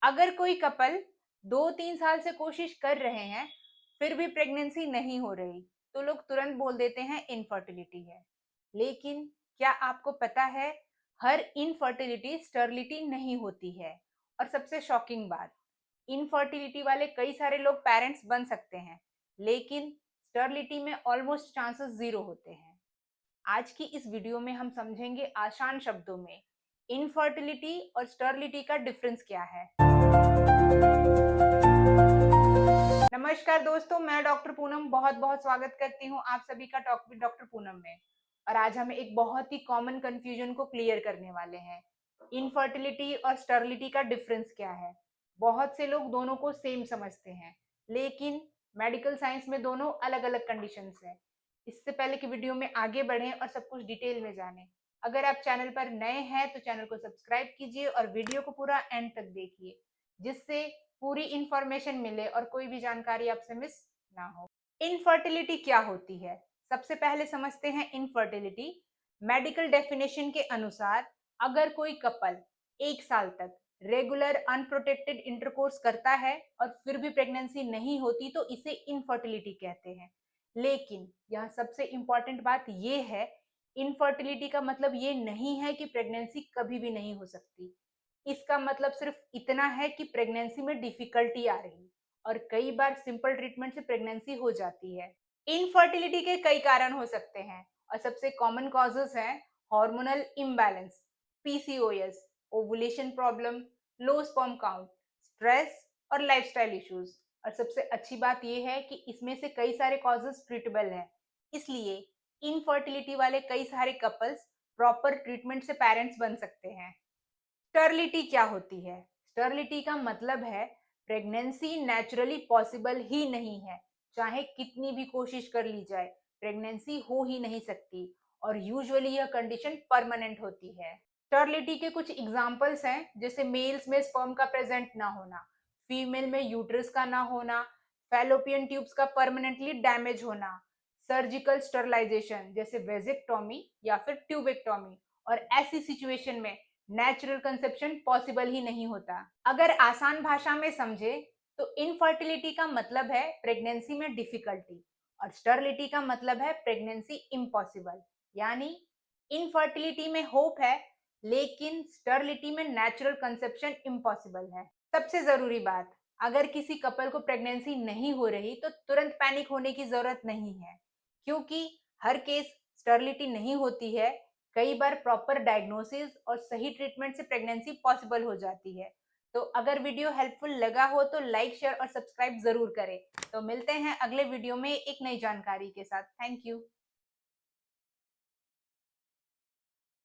अगर कोई कपल 2-3 साल से कोशिश कर रहे हैं, फिर भी प्रेगनेंसी नहीं हो रही, तो लोग तुरंत बोल देते हैं इनफर्टिलिटी है। लेकिन क्या आपको पता है, हर इनफर्टिलिटी स्टर्लिटी नहीं होती है। और सबसे शॉकिंग बात, इनफर्टिलिटी वाले कई सारे लोग पेरेंट्स बन सकते हैं, लेकिन स्टर्लिटी में ऑलमोस्ट चांसेस जीरो होते हैं। आज की इस वीडियो में हम समझेंगे आसान शब्दों में इनफर्टिलिटी और स्टर्लिटी का डिफरेंस क्या है। नमस्कार दोस्तों, मैं डॉक्टर पूनम बहुत बहुत स्वागत करती हूँ आप सभी का टॉक विद डॉक्टर पूनम में। और आज हम एक बहुत ही कॉमन कंफ्यूजन को क्लियर करने वाले हैं। इनफर्टिलिटी और स्टर्लिटी का डिफरेंस क्या है। बहुत से लोग दोनों को सेम समझते हैं, लेकिन मेडिकल साइंस में दोनों अलग अलग कंडीशंस हैं। इससे पहले कि वीडियो में आगे बढ़ें और सब कुछ डिटेल में जानें, अगर आप चैनल पर नए हैं तो चैनल को सब्सक्राइब कीजिए और वीडियो को पूरा एंड तक देखिए, जिससे पूरी इंफॉर्मेशन मिले और कोई भी जानकारी आपसे मिस ना हो। इनफर्टिलिटी क्या होती है, सबसे पहले समझते हैं इनफर्टिलिटी। मेडिकल डेफिनेशन के अनुसार अगर कोई कपल 1 साल तक रेगुलर अनप्रोटेक्टेड इंटरकोर्स करता है और फिर भी प्रेगनेंसी नहीं होती, तो इसे इनफर्टिलिटी कहते हैं। लेकिन यहाँ सबसे इंपॉर्टेंट बात यह है, इनफर्टिलिटी का मतलब ये नहीं है कि प्रेगनेंसी कभी भी नहीं हो सकती। इसका मतलब सिर्फ इतना है कि प्रेगनेंसी में डिफिकल्टी आ रही, और कई बार सिंपल ट्रीटमेंट से प्रेगनेंसी हो जाती है। इनफर्टिलिटी के कई कारण हो सकते हैं, और सबसे कॉमन कॉजेस हैं hormonal imbalance, PCOS, ovulation problem, low sperm count, stress और लाइफस्टाइल इश्यूज। और सबसे अच्छी बात यह है कि इसमें से कई सारे कॉजेस ट्रीटेबल हैं, इसलिए इनफर्टिलिटी वाले कई सारे कपल्स प्रॉपर ट्रीटमेंट से पेरेंट्स बन सकते हैं। स्टर्लिटी क्या होती है? स्टर्लिटी का मतलब है प्रेगनेंसी नेचुरली पॉसिबल ही नहीं है, चाहे कितनी भी कोशिश कर ली जाए प्रेगनेंसी हो ही नहीं सकती, और यूजुअली यह कंडीशन परमानेंट होती है। स्टर्लिटी के कुछ एग्जांपल्स हैं, जैसे मेल्स में स्पर्म का प्रेजेंट ना होना, फीमेल में यूट्रस का ना होना, फैलोपियन ट्यूब्स का परमानेंटली डैमेज होना, सर्जिकल स्टरलाइजेशन जैसे वेजिक्टोमी या फिर ट्यूबेक्टोमी, और ऐसी सिचुएशन में नेचुरल कंसेप्शन पॉसिबल ही नहीं होता। अगर आसान भाषा में समझे तो इनफर्टिलिटी का मतलब है प्रेगनेंसी में डिफिकल्टी, और स्टर्लिटी का मतलब है प्रेगनेंसी इम्पॉसिबल। यानी इनफर्टिलिटी में होप है, लेकिन स्टर्लिटी में नेचुरल कंसेप्शन इम्पॉसिबल है। सबसे जरूरी बात, अगर किसी कपल को प्रेगनेंसी नहीं हो रही तो तुरंत पैनिक होने की जरूरत नहीं है, क्योंकि हर केस स्टर्लिटी नहीं होती है। कई बार प्रॉपर डायग्नोसिस और सही ट्रीटमेंट से प्रेगनेंसी पॉसिबल हो जाती है। तो अगर वीडियो हेल्पफुल लगा हो तो लाइक, शेयर और सब्सक्राइब जरूर करें। तो मिलते हैं अगले वीडियो में एक नई जानकारी के साथ। Thank you.